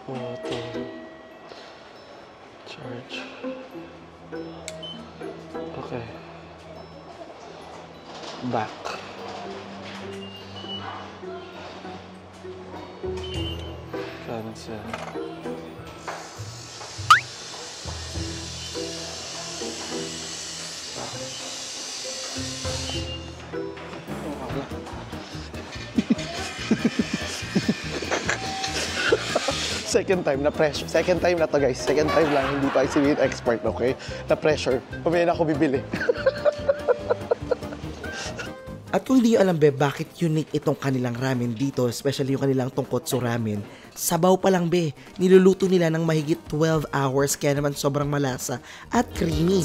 Photo. Charge. Okay. Back. Cancel. Second time na pressure. Second time na to, guys. Second time lang, hindi pa si expert, okay? Na pressure. Pamaya na ako bibili. At kung hindi nyo alam, be, bakit unique itong kanilang ramen dito, especially yung kanilang tongkotsu ramen, sabaw pa lang, be. Niluluto nila ng mahigit 12 hours, kaya naman sobrang malasa at creamy.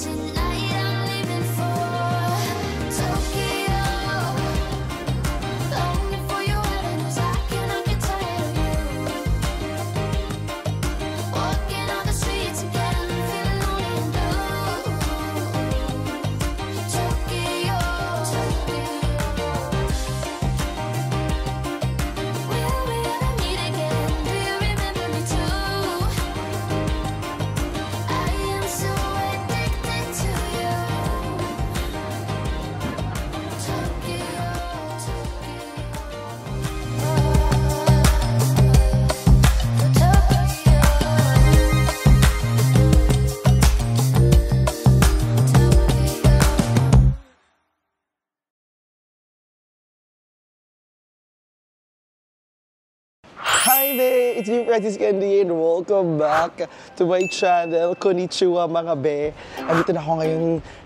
Hi there! It's me, Francis Candy, and welcome back to my channel. Konnichiwa mga be. Andito na ako ngayon,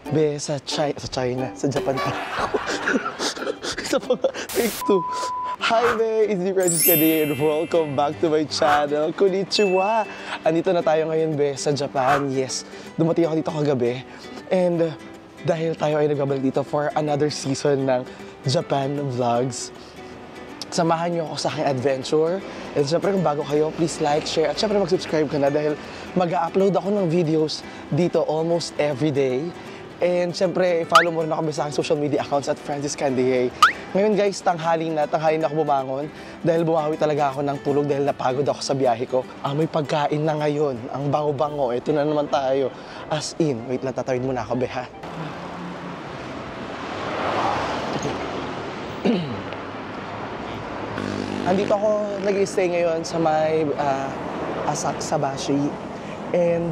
be, sa China, sa Japan pa ako. Isa pa nga, take two. Hi there! It's me, Francis Candy, and welcome back to my channel. Konnichiwa! Andito na tayo ngayon, be, sa Japan. Yes, dumating ako dito kagabi. And dahil tayo ay nagbabalik dito for another season ng Japan Vlogs, samahan niyo ako sa aking adventure. And syempre kung bago kayo, please like, share, at syempre mag-subscribe ka na dahil mag-upload ako ng videos dito almost every day. And syempre, follow mo rin ako sa aking social media accounts at Francis Candy. Ngayon guys, tanghali na ako bumangon dahil bumawi talaga ako ng tulog dahil napagod ako sa biyahe ko. May pagkain na ngayon, ang bango-bango. Ito na naman tayo. As in, wait lang, tatawid muna ako, beha. Andito ako nag-stay ngayon sa may Asakusabashi. And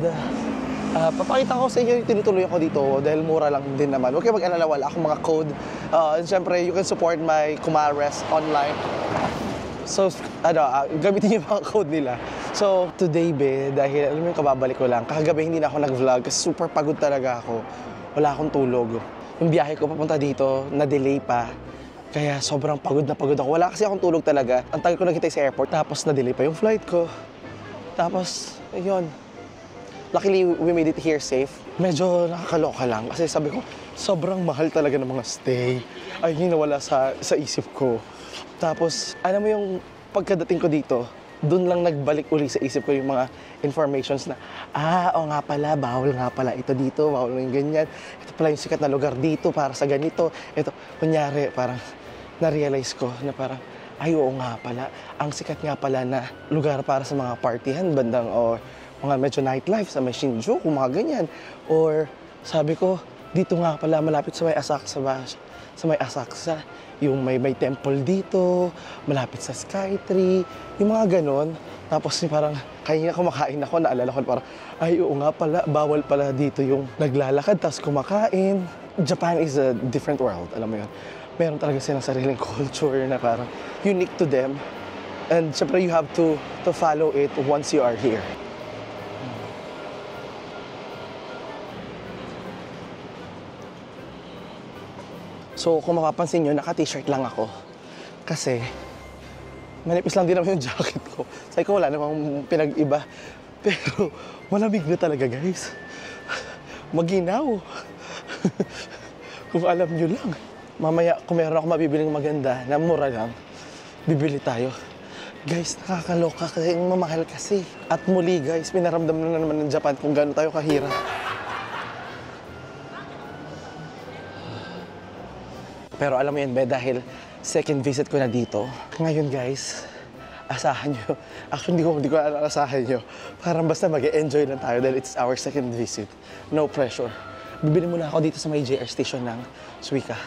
papakita ko sa inyo yung tinutuloy ako dito dahil mura lang din naman. Huwag kayo mag-alala, wala akong mga code. And syempre, you can support my Kumares online. So, gamitin yung mga code nila. So, today, be, dahil alam mo yung kababalik ko lang, kakagabi hindi na ako nag-vlog kasi super pagod talaga ako. Wala akong tulog. Yung biyahe ko papunta dito, na-delay pa. Kaya sobrang pagod na pagod ako. Wala kasi akong tulog talaga. Ang tagal ko naghintay sa airport. Tapos na-delay pa yung flight ko. Tapos, ayun. Luckily, we made it here safe. Medyo nakakaloka lang. Kasi sabi ko, sobrang mahal talaga ng mga stay. Ay, yun nawala sa isip ko. Tapos, alam mo yung pagkadating ko dito, doon lang nagbalik uli sa isip ko yung mga informations na, oo nga pala, bawal nga pala ito dito, bawal yung ganyan. Ito pala yung sikat na lugar dito para sa ganito. Ito, kunyari, parang na-realize ko na parang, ay oo nga pala, ang sikat nga pala na lugar para sa mga partihan, bandang o mga medyo nightlife sa may Shinjuku, mga ganyan. Or sabi ko, dito nga pala malapit sa may Asakusa, yung may temple dito, malapit sa Skytree, yung mga ganon. Tapos parang kanina kumakain ako, naalala ko parang, ay oo nga pala, bawal pala dito yung naglalakad, tapos kumakain. Japan is a different world, alam mo yun. Meron talaga silang sariling culture na parang unique to them. And syempre you have to follow it once you are here. So kung mapapansin nyo, naka-t-shirt lang ako. Kasi manipis lang din naman yung jacket ko. Sabi ko wala namang pinag-iba. Pero malamig na talaga guys. Maginaw. Kung alam nyo lang. Mamaya, kung meron ako mabibiling maganda na mura lang, bibili tayo. Guys, nakakaloka kasi mamahal kasi. At muli guys, pinaramdam na naman ng Japan kung gaano tayo kahirap. Pero alam mo yun, be, dahil second visit ko na dito. Ngayon guys, asahan nyo. Actually, hindi ko asahan nyo. Parang basta mag-enjoy lang tayo dahil it's our second visit. No pressure. Bibili muna ako dito sa may JR station ng Suica.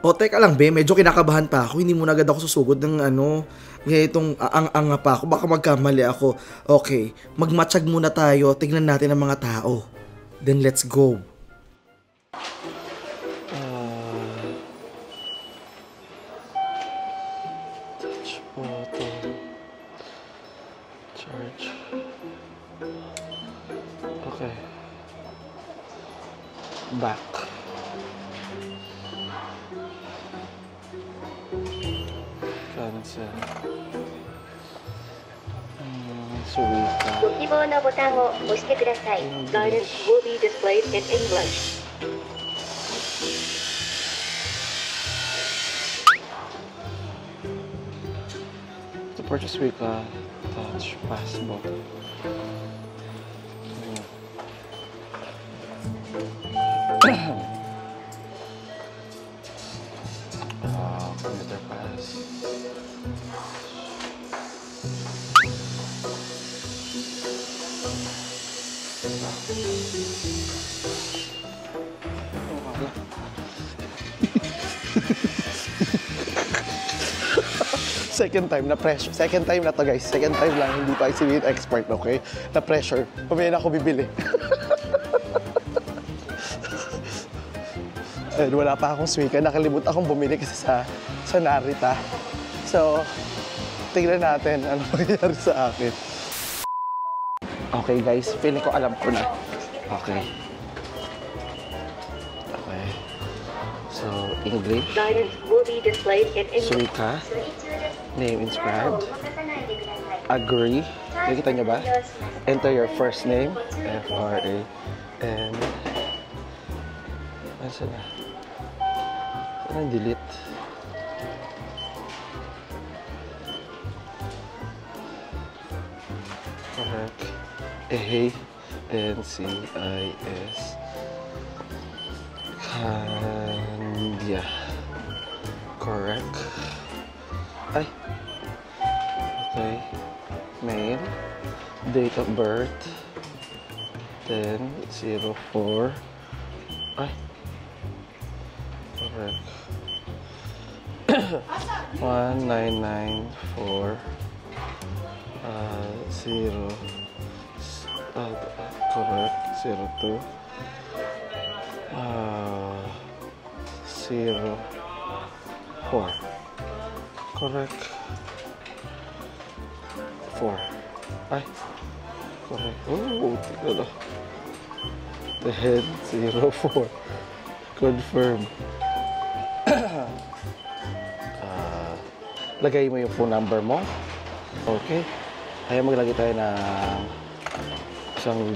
O, teka lang, be. Medyo kinakabahan pa ako. Hindi muna agad ako susugod ng itong ang pa ako. Baka magkamali ako. Okay, magmatsyag muna tayo. Tignan natin ang mga tao. Then, let's go. Touch photo. Charge. Okay. Back. Cancel. Suica. ご希望のボタンを押してください。Guidance will be displayed in English. To purchase Suica, touch pass button. Computer pass. Second time na pressure. Second time na to, guys. Second time lang, hindi pa si expert, okay? Na pressure. Pamaya na ako bibili. And wala pa akong Suica. Nakalimut akong bumili kasi sa Narita. So, tingnan natin ano mangyayari sa akin. Okay, guys. Feeling ko alam ko na. Okay. Okay. So, English. Guidance will be displayed in English. Suica. Name inscribed. Agree. Nakikita nyo ba? Enter your first name. F-R-A. And... ano sila? Saan ang delete? Correct. N-C-I-S. Candia. Correct. Ay. Okay. Mail. Date of birth. 10/04. Ay. Correct. 1994. 0. Correct. 02. 04. Correct. 4. Ay. Correct. Oh, tignan na. The head, 04. Confirm. Lagay mo yung phone number mo. Okay. Kaya maglagay tayo ng 1,000.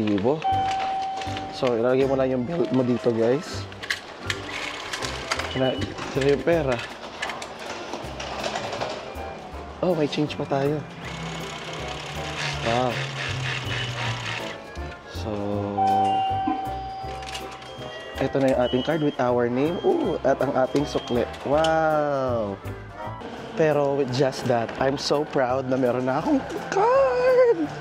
So, ilagay mo lang yung bill mo dito, guys. Ito na yung pera. Oh, may change pa tayo. Wow. So, ito na yung ating card with our name. Ooh, at ang ating sukle. Wow! Pero with just that, I'm so proud na meron na akong card!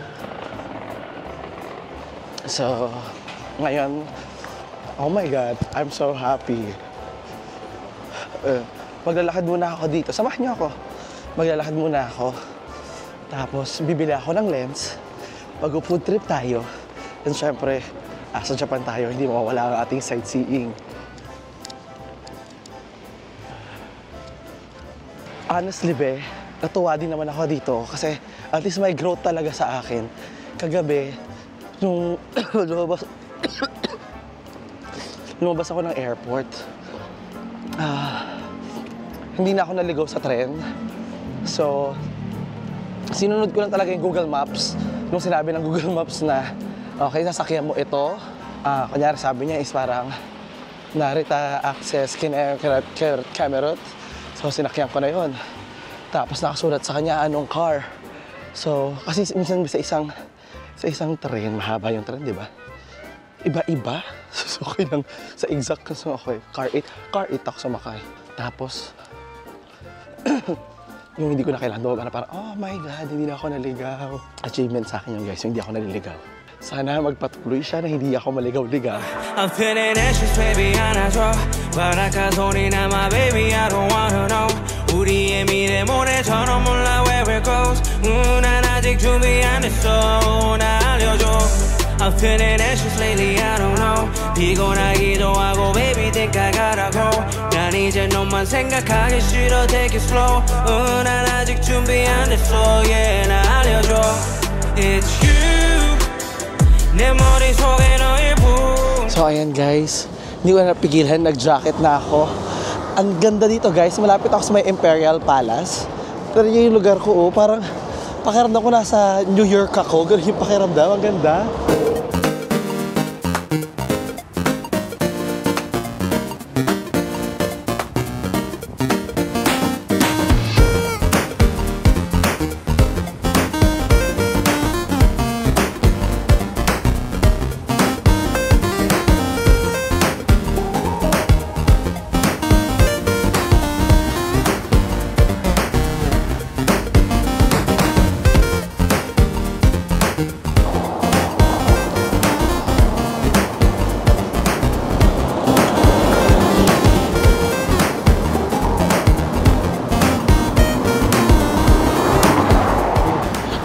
So, ngayon, oh my God, I'm so happy. Maglalakad muna ako dito. Samahan niyo ako. Maglalakad muna ako. Tapos, bibili ako ng lens. Mag-food trip tayo. And syempre, sa Japan tayo, hindi mawawala ang ating sightseeing. Honestly, be, natuwa din naman ako dito kasi at least may growth talaga sa akin. Kagabi, nung lumabas ako ng airport, hindi na ako naligaw sa tren. So, sinunod ko lang talaga yung Google Maps. Nung sinabi ng Google Maps na, okay, sasakyan mo ito. Kunyari sabi niya is parang Narita Access Camerot. So, sinakyan ko na yun. Tapos nakasulat sa kanya anong car. So, kasi minsan sa isang tren, mahaba yung tren, di ba? iba-iba. Susukay lang sa exact kasi ako car 8 ako sumakay. Tapos, yung hindi ko na kailangan doon, parang, oh my God, hindi na ako naligaw. Achievement sa akin yung guys, yung hindi ako naliligaw. Sana magpatuloy siya na hindi ako maligaw-ligaw. I'm feeling anxious, baby, 안아줘. 바라카 소리 나, my baby, I don't wanna know. 우리의 미래 모래처럼 몰라 where it goes. 난 아직 준비 안 됐어, 나 알려줘. I'm feeling anxious lately, I don't know. 피곤하기도 하고, baby, think I gotta go. 난 이제 너만 생각하기 싫어, take it slow. 난 아직 준비 안 됐어, yeah, 나 알려줘. It's you. So ayan guys, hindi ko na napigilan, nag-jacket na ako. Ang ganda dito guys, malapit ako sa may Imperial Palace. Pero yung lugar ko, parang pakiramdam ko nasa New York ako. Ganun yung pakiramdam, ang ganda.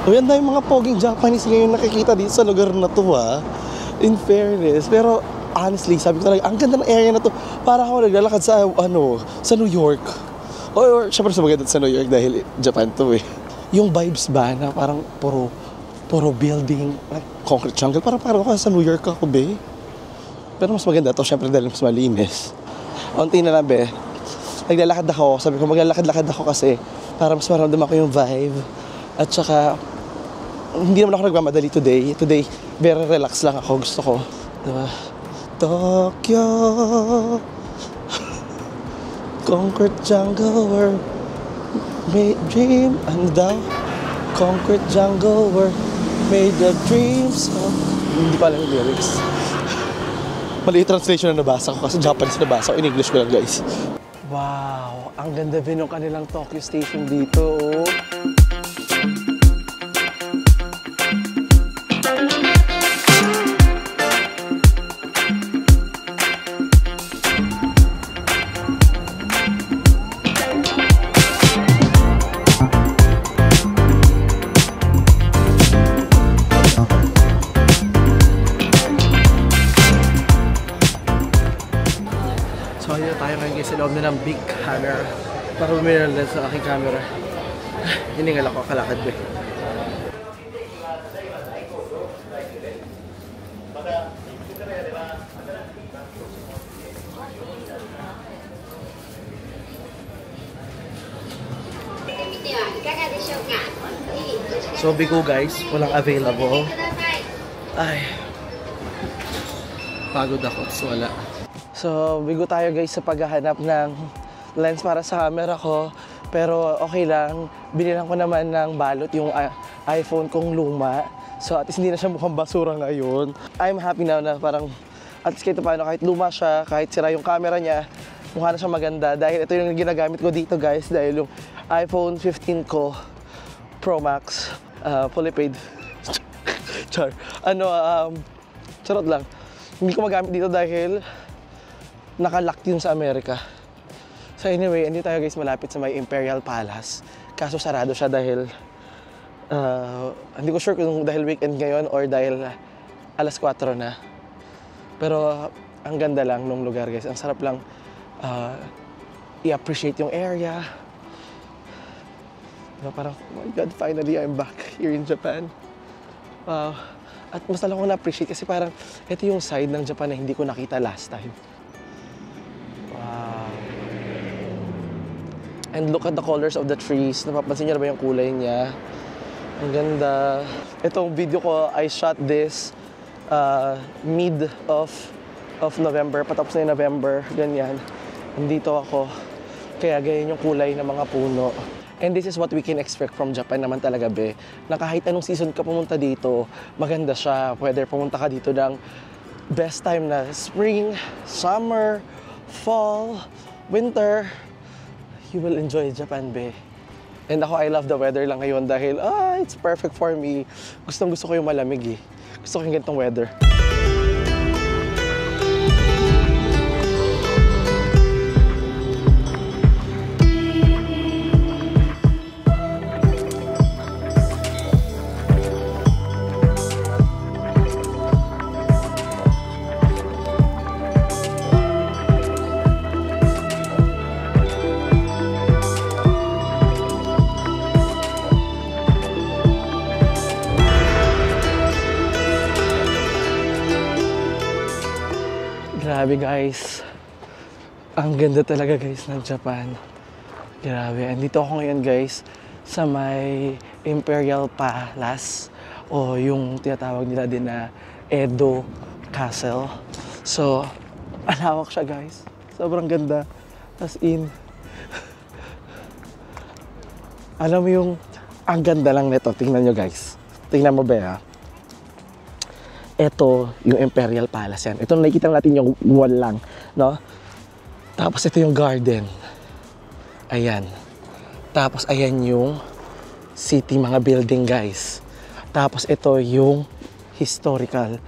O yan na yung mga poging Japanese ngayon nakikita dito sa lugar na to ha. In fairness. Pero honestly, sabi ko talaga, ang ganda ng area na to. Para ako naglalakad sa, sa New York. Or syempre sa maganda sa New York dahil Japan to eh. Yung vibes ba na parang puro building, like concrete jungle. Parang ako sa New York ako be. Pero mas maganda to syempre dahil mas malinis. Unti na lang be. Naglalakad ako. Sabi ko maglalakad-lakad ako kasi para mas maramdam ako yung vibe. At saka, hindi naman ako nagmamadali today. Today, very relax lang ako. Gusto ko. Diba? Tokyo, concrete jungle where made dream. Ano daw? Concrete jungle where made the dreams of... Hindi pa alam yung lyrics. Mali yung translation na nabasa ko kasi Japanese nabasa ko. In English ko lang guys. Wow! Ang ganda din ng kanilang Tokyo Station dito. Oh. So, ayun tayo ngayon guys sa loob na ng big camera para bumili ng lens sa aking camera. Hiningal ako, kalakad ba. So, bigo guys, walang available. Ay, pagod ako, so wala. So, bigo tayo guys sa paghahanap ng lens para sa camera ko. Pero okay lang, binilang ko naman ng balot yung iPhone kong luma. So, at least hindi na siya mukhang basura ngayon. I'm happy now na parang, at least paano, kahit luma siya, kahit sira yung camera niya, mukha na siya maganda. Dahil ito yung ginagamit ko dito guys, dahil yung iPhone 15 ko Pro Max, fully paid. Char. Charot lang. Hindi ko magamit dito dahil nakalock yun sa Amerika. So anyway, hindi tayo guys malapit sa may Imperial Palace. Kaso sarado siya dahil hindi ko sure kung dahil weekend ngayon or dahil alas 4 na. Pero ang ganda lang nung lugar guys. Ang sarap lang i-appreciate yung area. Parang, oh my God, finally I'm back here in Japan. Wow. At mas lang ko na-appreciate kasi parang ito yung side ng Japan na hindi ko nakita last time. Wow. And look at the colors of the trees. Napapansin niyo na ba yung kulay niya? Ang ganda. Itong video ko, I shot this mid of November. Patapos na yung November. Ganyan. Nandito ako. Kaya ganyan yung kulay ng mga puno. And this is what we can expect from Japan naman talaga, be. Na kahit anong season ka pumunta dito, maganda siya. Whether pumunta ka dito ng best time na spring, summer, fall, winter, you will enjoy Japan, be. And ako, I love the weather lang ngayon dahil, it's perfect for me. Gusto ko yung malamig eh. Gusto ko yung ganitong weather. Grabe guys, ang ganda talaga guys ng Japan. Grabe, andito ako ngayon guys sa may Imperial Palace o yung tinatawag nila din na Edo Castle. So, alawak siya guys. Sobrang ganda. As in, alam mo yung ang ganda lang nito. Tingnan nyo guys. Tingnan mo ba ha? Ito yung Imperial Palace yan. Ito nakikita natin yung wall lang, no? Tapos ito yung garden. Ayan. Tapos ayan yung city, mga building guys. Tapos ito yung historical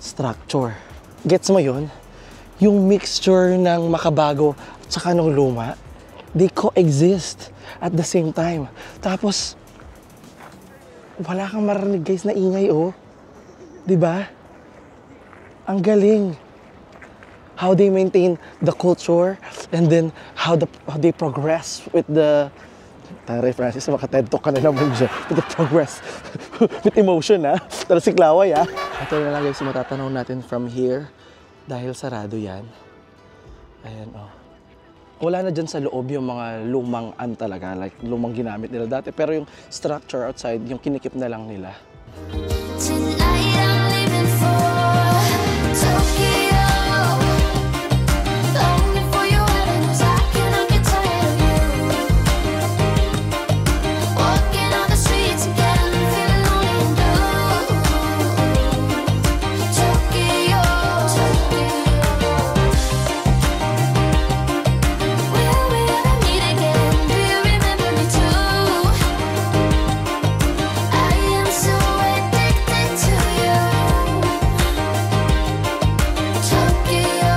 structure. Gets mo yun? Yung mixture ng makabago at saka ng luma, they coexist at the same time. Tapos, wala kang marinig guys na ingay oh. Diba? Ang galing. How they maintain the culture and then how they progress with the Tare Francis, maka-TED Talk ka na naman dyan. With the progress. With emotion ha. Tara si Klaway ha. Ito na lang guys, matatanaw natin from here. Dahil sarado yan. Ayan oh. Wala na dyan sa loob yung mga lumang talaga. Like lumang ginamit nila dati. Pero yung structure outside, yung kinikip na lang nila. Tonight I'm leaving for Tokyo. Longing for your avenues, I cannot get tired of you. Walking on the streets again, feeling lonely and blue. Tokyo, will we ever meet again? Do you remember me too? I am so addicted to you. Tokyo,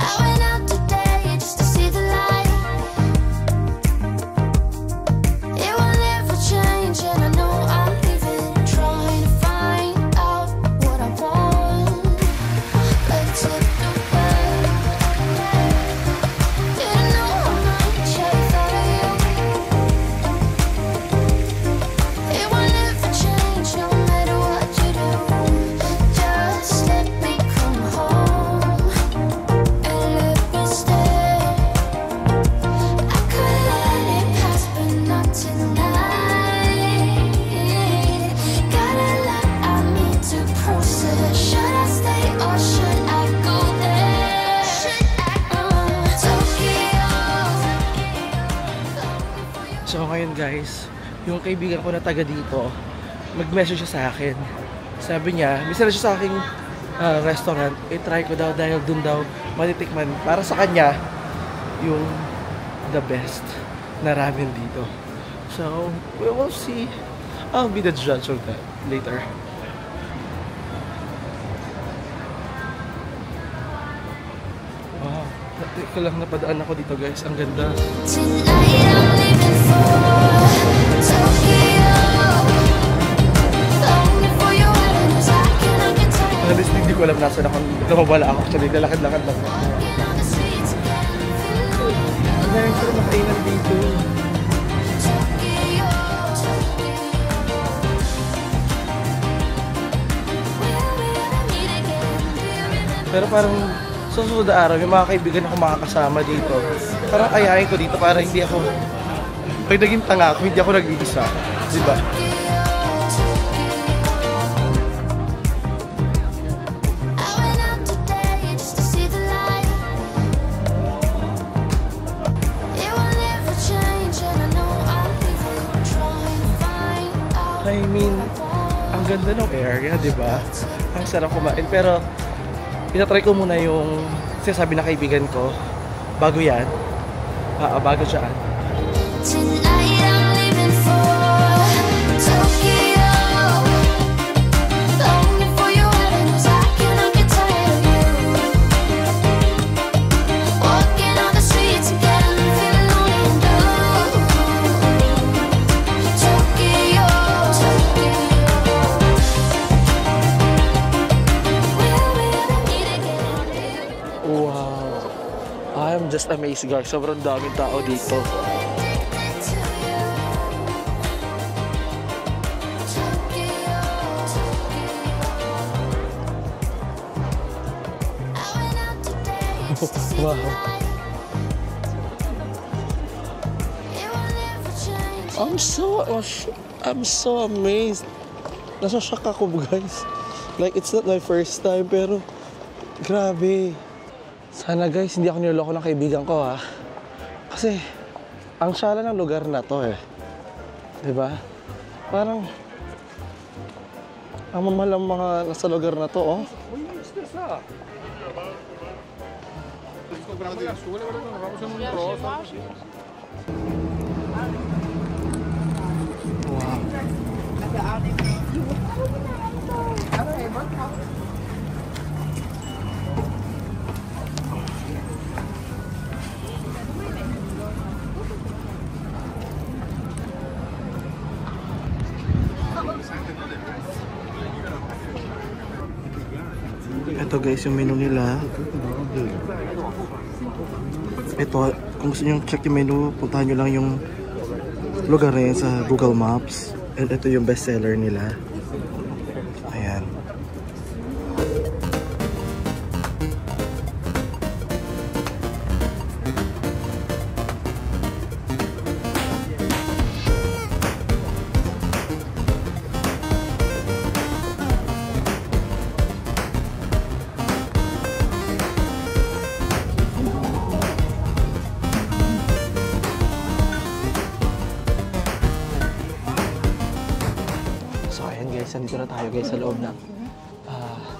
I went out today just to see the light. It will never change, and I know I'll leave it. Trying to find out what I want. Like slipped away. Didn't know how much I thought of you. It will never change no matter what you do. Just let me come home and let me stay. I could let it pass, but not tonight. Got a lot I need to process. Should I stay or should I go there? Tokyo. So ngayon guys, yung kaibigan ko na taga dito, mag-message siya sa akin. Sabi niya, bisa na siya sa aking restaurant, try ko daw dahil dun daw matitikman. Para sa kanya, yung the best na ramen dito. So, we will see. I'll be the judge of that later. Wow, ko lang napadaan ako dito guys. Ang ganda. Tonight I'm leaving for Tokyo. Longing for your avenues, I cannot get tired. Honestly, hindi ko alam nasan ako. Lumabala ako. Actually, lalakad-lakad lang. Walking on the streets again, feeling lonely. Ang dahil ko na makainan dito. Tokyo, will we ever meet again? Do you remember? Pero parang sa susunod na araw, yung mga kaibigan ako makakasama dito. Parang ayahin ko dito para hindi ako... Pag naging tanga ako, hindi ako nag-iisa. Diba? I went out today just to see the light. It will never change, and I know I'll leave it. Trying to find out I mean, what I want. Diba? Ang sarap kumain. Pero, itatry ko muna yung sinasabi na kaibigan ko. Bago yan. Bago siya. Tonight I'm leaving for Tokyo. Longing for your heavens, I cannot get tired of you. Walking on the streets again, feeling lonely and blue. Tokyo, Tokyo. We'll be able to meet again. Wow. I'm just amazed, guys. Sobrang daming tao dito. Wow. I'm so amazed. Nasa-shock ako, guys. Like, it's not my first time, pero grabe. Sana, guys, hindi ako niloloko ng kaibigan ko, ha. Kasi, ang syala ng lugar na to, eh. Diba? Parang, ang mamahal ang mga nasa lugar na to, oh. Ito, guys, yung menu nila. Ito, kung gusto nyo check yung menu, puntahan nyo lang yung lugar na yan sa Google Maps. And ito yung bestseller nila. Ayan. So ayan, guys, nandito na tayo, guys, sa loob ng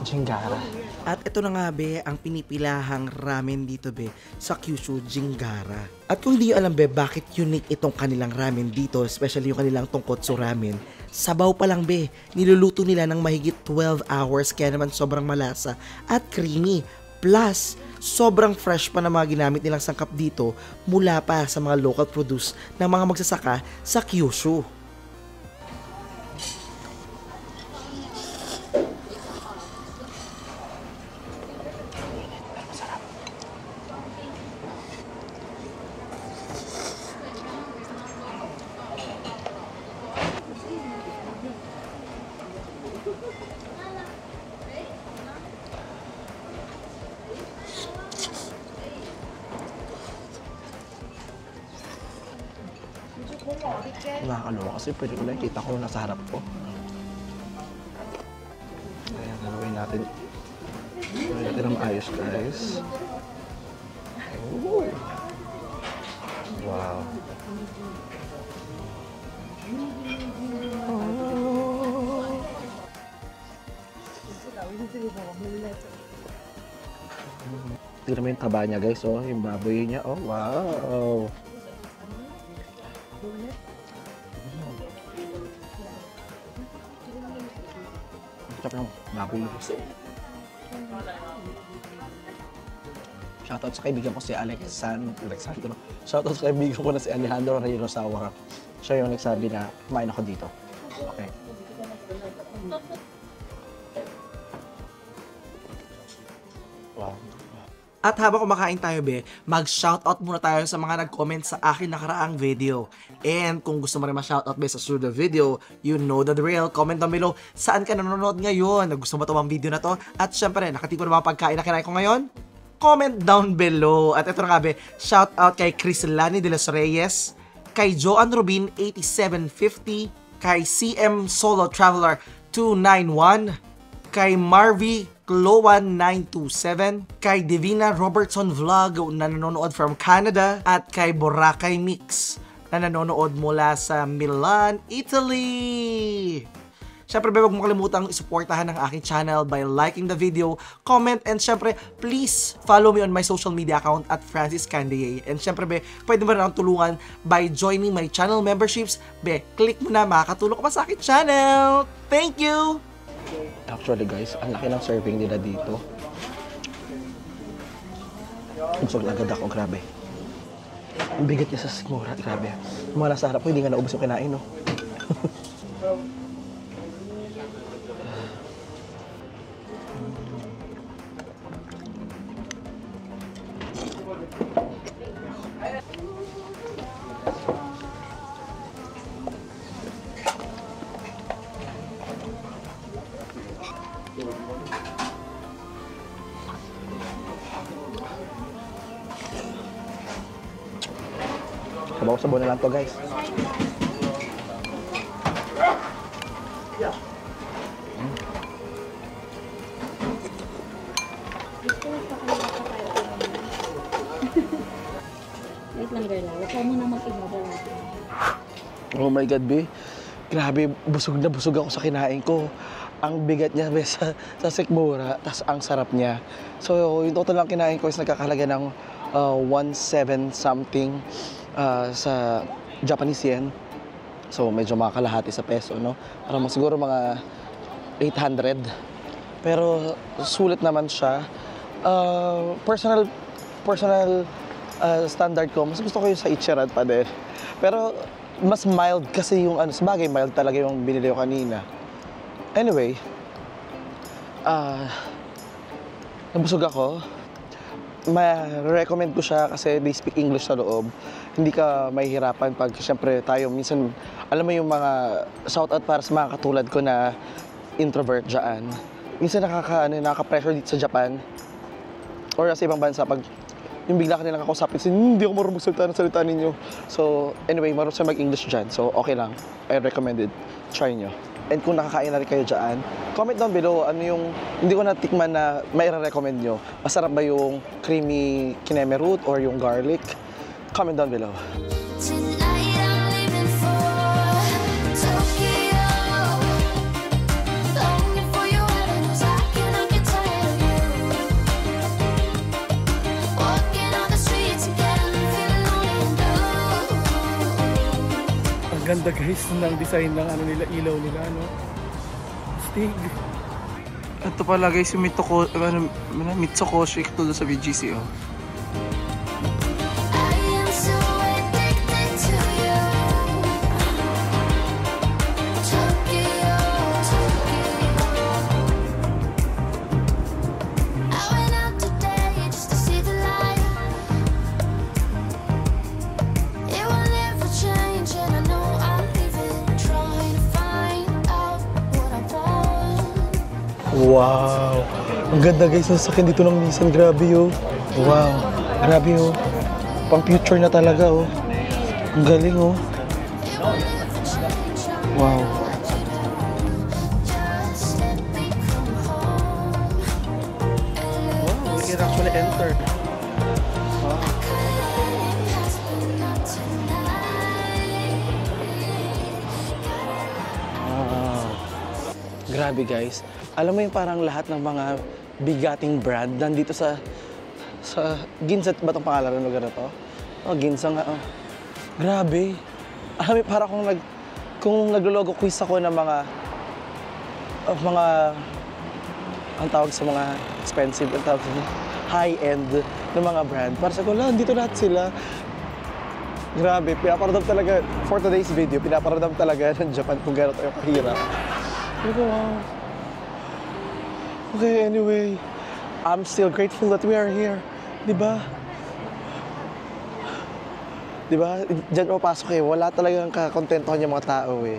Jingara. At ito na nga be, ang pinipilahang ramen dito be, sa Kyushu Jingara. At kung hindi nyo alam be, bakit unique itong kanilang ramen dito, especially yung kanilang tongkotsu ramen, sabaw pa lang be, niluluto nila ng mahigit 12 hours, kaya naman sobrang malasa at creamy. Plus, sobrang fresh pa na mga ginamit nilang sangkap dito mula pa sa mga local produce ng mga magsasaka sa Kyushu. Nakakaloka kasi pwede ko nakikita ko nasa harap ko. Ayan, gagawin natin. Gagawin natin ang ayos, guys. Ooh. Wow. Tignan mo yung taba niya, guys. Oh, yung baboy niya. Oh, wow. Sarap ng baboy niya. Shoutout sa kaibigan ko si Alexandro. Shoutout sa kaibigan ko na si Alejandro Reynosawa. Siya yung nagsabi na kumain ako dito. Okay. Wow. At habang kumakain tayo be, mag-shoutout muna tayo sa mga nag-comment sa akin nakaraang video. And kung gusto mo rin ma-shoutout be sa susunod na video, you know the drill. Comment down below saan ka nanonood ngayon. Gusto mo ito ang video na to? At syempre, nakatipo na mga pagkain na kinain ko ngayon? Comment down below. At ito na nga be, shoutout kay Chris Lani de los Reyes, kay Joan Rubin 8750, kay CM Solo Traveler 291, kay Marvy Clowan 927, kay Divina Robertson Vlog na nanonood from Canada, at kay Boracay Mix na nanonood mula sa Milan, Italy. Syempre, be, huwag mo kalimutang isuportahan ang aking channel by liking the video, comment, and syempre, please follow me on my social media account at Francis Candiaye. And syempre, be, pwede mo rin akong tulungan by joining my channel memberships. Be, click mo na, makakatulong ka pa sa aking channel. Thank you! Actually guys, ang laki ng serving nila dito. Busog na agad ako, grabe. Ang bigat niya sa sikmura, grabe. Yung mga nasa harap ko, hindi nga naubos yung kinain, no? Sabaw-sabaw na lang to guys. Wait lang, girl. Huwag ka muna mag-ibabaw. Oh my God, be. Grabe, busog na busog ako sa kinain ko. Ang bigat niya, be, sa sikmura, tas ang sarap niya. So, yung total lang kinain ko is nagkakalaga ng 1.7 something sa Japanese yen. So, medyo makakalahati sa peso, no? Parang siguro mga 800. Pero, sulit naman siya. Personal standard ko, mas gusto ko yung sa Ichiran pa din. Pero, mas mild kasi yung sabagay, mild talaga yung binili ko kanina. Anyway, nabusog ako. Ma-recommend ko siya kasi they speak English sa loob. Hindi ka mahihirapan pag siyempre tayo, minsan, alam mo yung mga shoutout para sa mga katulad ko na introvert dyan. Minsan nakaka-pressure dito sa Japan or sa ibang bansa pag yung bigla ka nilang kakausapin, hindi ako marunong magsalita ng salita ninyo. So, anyway, marunong siya mag-English dyan. So, okay lang. I recommend it. Try nyo. And kung nakakain na rin kayo dyan, comment down below ano yung hindi ko natikman na may recommend nyo. Masarap ba yung creamy kineme root or yung garlic? Comment down below. Tonight I'm leaving for Tokyo. Longing for your avenues, I cannot get tired of you. Walking on the streets again, feeling lonely and blue. Ang ganda guys ng design ng nila, ilaw nila, no? Stig. Ito pala guys yung Mitsukoshi tulad sa BGC, oh. I am so addicted to you. Tokyo, Tokyo. I went out today just to see the light. It will never change, and I know I'm leaving, trying to find out what I want. Wow! Ang ganda guys ng sakyan dito ng Nissan. Grabe, oh. Wow! Grabe, oh. Pang-future na talaga, oh. Ang galing, oh. Wow! Just let me come home. We can actually enter. Wow! Grabe guys. Alam mo yung parang lahat ng mga bigating brand nandito sa Ginza ba itong pangalan ng lugar na to? Oh, Ginza nga. Oh. Grabe. Alam mo, parang kung naglo-logo quiz ako ng mga ang tawag sa mga expensive, ang tawag sa high-end ng mga brand. Para sa ko, dito lahat sila. Grabe, pinaparadam talaga, for today's video, pinaparadam talaga ng Japan kung gano'n tayo kahirap. Wow. Okay, anyway, I'm still grateful that we are here. Diba? Diba? Diyan papasok eh. Wala talagang kakontentohan yung mga tao eh.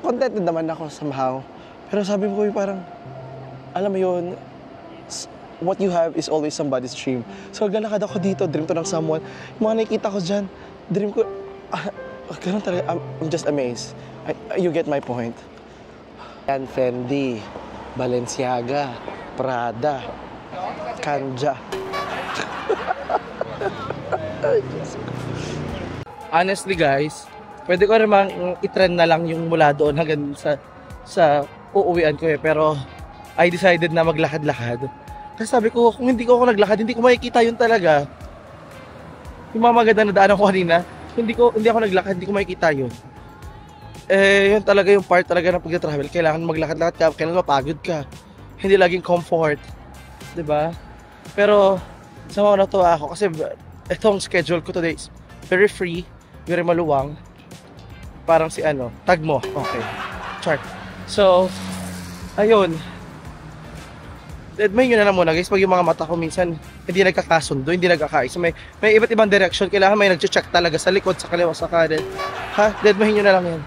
Contented naman ako somehow. Pero sabi ko parang, alam mo yun, what you have is always somebody's dream. So, galakad ako dito, dream to ng someone. Yung mga nakikita ko dyan, dream ko, ganun talaga, I'm just amazed. You get my point. Yan, Fendi, Balenciaga, Prada, Kanja. Honestly guys, pwede ko namang i-trend na lang yung mula doon hanggang sa sa uuwian ko pero I decided na maglakad-lakad. Kasi sabi ko, kung hindi ko ako naglakad, hindi ko makikita yun talaga. Yung mga maganda na daanan ko kanina, hindi ako naglakad, hindi ko makikita yun. Yun talaga yung part talaga ng pag-travel. Kailangan maglakad-lakad ka, kailangan mapagod ka. Hindi laging comfort. 'Di ba? Pero, sa mga natuwa ako kasi itong schedule ko today is very free, very maluwang. Parang si tag mo. Okay. Chart. So, ayun. Admire nyo na lang muna guys, pag yung mga mata ko minsan hindi nagkakasundo, hindi nagkakaisa. May iba't ibang direction, kailangan may nag-check talaga sa likod, sa kaliwa, sa kanan. Ha? Admire nyo na lang yan.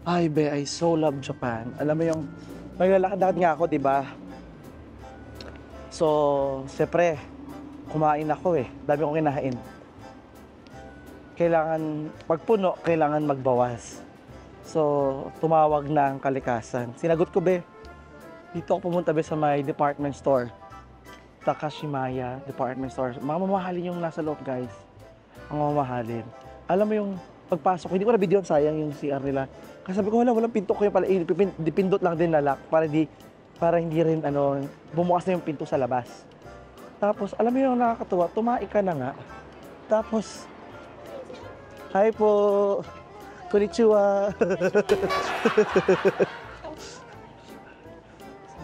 Ay be, I so love Japan. Alam mo yung, maglalakad-lakad nga ako, diba? So, siyempre, kumain ako dami kong kinahain. Kailangan, pag puno, kailangan magbawas. So, tumawag na ang kalikasan. Sinagot ko be, dito ako pumunta be sa may department store. Takashimaya department store. Mga mamahalin yung nasa loob guys. Ang mamahalin. Alam mo yung pagpasok, hindi ko na video sayang yung CR nila. Kasi sabi ko walang pinto ko yung pala. Dipindot lang din na lock para hindi rin bumukas na yung pinto sa labas. Tapos alam mo yung nakakatuwa, tumaik ka na nga. Tapos, hi po. Konnichiwa.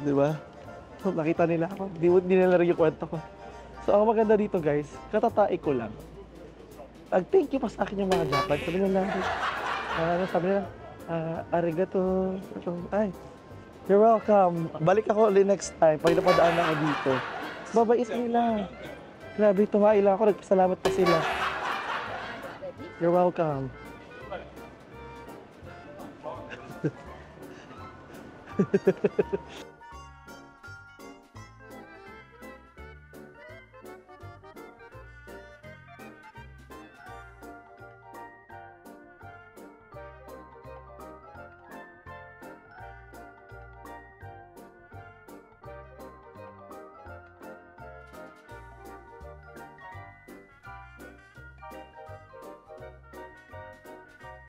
Diba? So, nakita nila ako. Hindi nila rin yung kwento ko. So, ang maganda dito guys, katataik ko lang. Thank you pa sa akin yung mga Japan. Sabi nila, arigato. Ay, you're welcome. Balik ako ulit next time. Pag napadaan ako dito. Babait nila. Grabe, tumaila ako. Nagpasalamat pa sila. You're welcome.